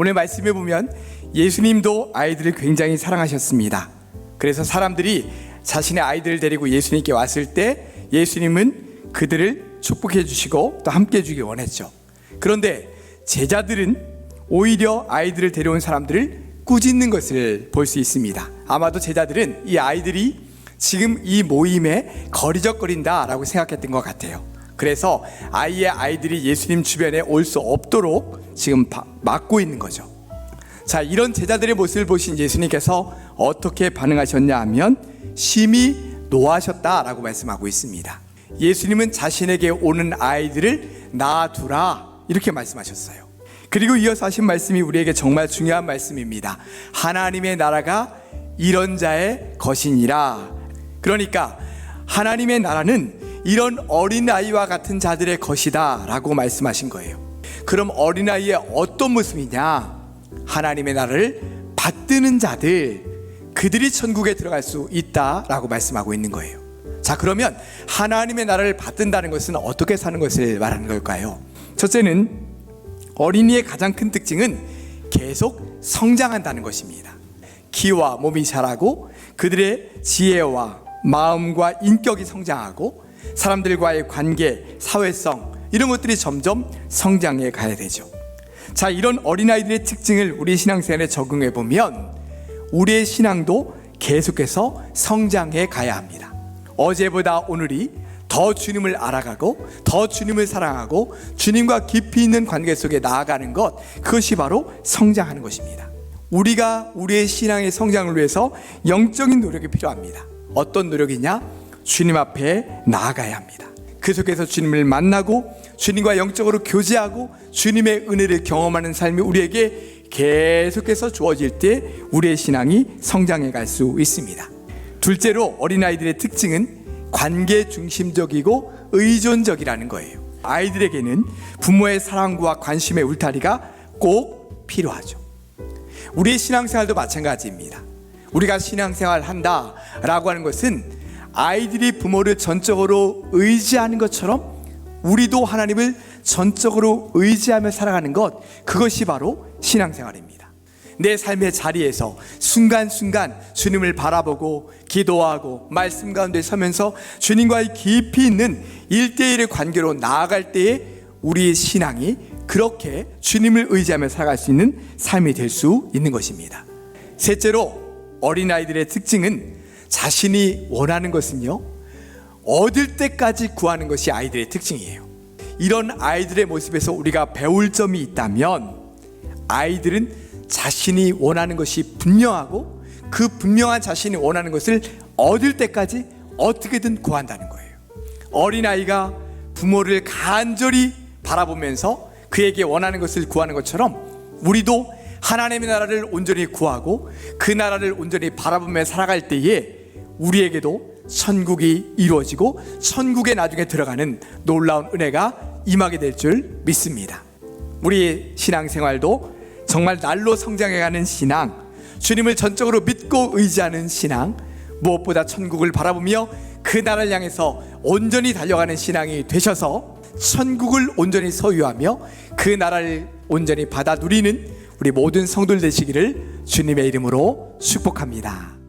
오늘 말씀에 보면 예수님도 아이들을 굉장히 사랑하셨습니다. 그래서 사람들이 자신의 아이들을 데리고 예수님께 왔을 때 예수님은 그들을 축복해 주시고 또 함께 해주기 원했죠. 그런데 제자들은 오히려 아이들을 데려온 사람들을 꾸짖는 것을 볼 수 있습니다. 아마도 제자들은 이 아이들이 지금 이 모임에 거리적거린다라고 생각했던 것 같아요. 그래서 아이들이 예수님 주변에 올 수 없도록 지금 막고 있는 거죠. 자, 이런 제자들의 모습을 보신 예수님께서 어떻게 반응하셨냐 하면 심히 노하셨다라고 말씀하고 있습니다. 예수님은 자신에게 오는 아이들을 놔두라 이렇게 말씀하셨어요. 그리고 이어서 하신 말씀이 우리에게 정말 중요한 말씀입니다. 하나님의 나라가 이런 자의 것이니라. 그러니까 하나님의 나라는 이런 어린아이와 같은 자들의 것이다 라고 말씀하신 거예요. 그럼 어린아이의 어떤 모습이냐? 하나님의 나라를 받드는 자들, 그들이 천국에 들어갈 수 있다라고 말씀하고 있는 거예요. 자, 그러면 하나님의 나라를 받든다는 것은 어떻게 사는 것을 말하는 걸까요? 첫째는 어린이의 가장 큰 특징은 계속 성장한다는 것입니다. 키와 몸이 자라고 그들의 지혜와 마음과 인격이 성장하고 사람들과의 관계, 사회성 이런 것들이 점점 성장해 가야 되죠. 자, 이런 어린아이들의 특징을 우리 신앙생활에 적용해 보면 우리의 신앙도 계속해서 성장해 가야 합니다. 어제보다 오늘이 더 주님을 알아가고 더 주님을 사랑하고 주님과 깊이 있는 관계 속에 나아가는 것, 그것이 바로 성장하는 것입니다. 우리가 우리의 신앙의 성장을 위해서 영적인 노력이 필요합니다. 어떤 노력이냐? 주님 앞에 나아가야 합니다. 그 속에서 주님을 만나고 주님과 영적으로 교제하고 주님의 은혜를 경험하는 삶이 우리에게 계속해서 주어질 때 우리의 신앙이 성장해 갈 수 있습니다. 둘째로 어린아이들의 특징은 관계 중심적이고 의존적이라는 거예요. 아이들에게는 부모의 사랑과 관심의 울타리가 꼭 필요하죠. 우리의 신앙생활도 마찬가지입니다. 우리가 신앙생활 한다라고 하는 것은 아이들이 부모를 전적으로 의지하는 것처럼 우리도 하나님을 전적으로 의지하며 살아가는 것, 그것이 바로 신앙생활입니다. 내 삶의 자리에서 순간순간 주님을 바라보고 기도하고 말씀 가운데 서면서 주님과의 깊이 있는 1대1의 관계로 나아갈 때에 우리의 신앙이 그렇게 주님을 의지하며 살아갈 수 있는 삶이 될 수 있는 것입니다. 셋째로 어린아이들의 특징은 자신이 원하는 것은요, 얻을 때까지 구하는 것이 아이들의 특징이에요. 이런 아이들의 모습에서 우리가 배울 점이 있다면 아이들은 자신이 원하는 것이 분명하고 그 분명한 자신이 원하는 것을 얻을 때까지 어떻게든 구한다는 거예요. 어린아이가 부모를 간절히 바라보면서 그에게 원하는 것을 구하는 것처럼 우리도 하나님의 나라를 온전히 구하고 그 나라를 온전히 바라보며 살아갈 때에 우리에게도 천국이 이루어지고 천국에 나중에 들어가는 놀라운 은혜가 임하게 될 줄 믿습니다. 우리의 신앙생활도 정말 날로 성장해가는 신앙, 주님을 전적으로 믿고 의지하는 신앙, 무엇보다 천국을 바라보며 그 나라를 향해서 온전히 달려가는 신앙이 되셔서 천국을 온전히 소유하며 그 나라를 온전히 받아 누리는 우리 모든 성도들 되시기를 주님의 이름으로 축복합니다.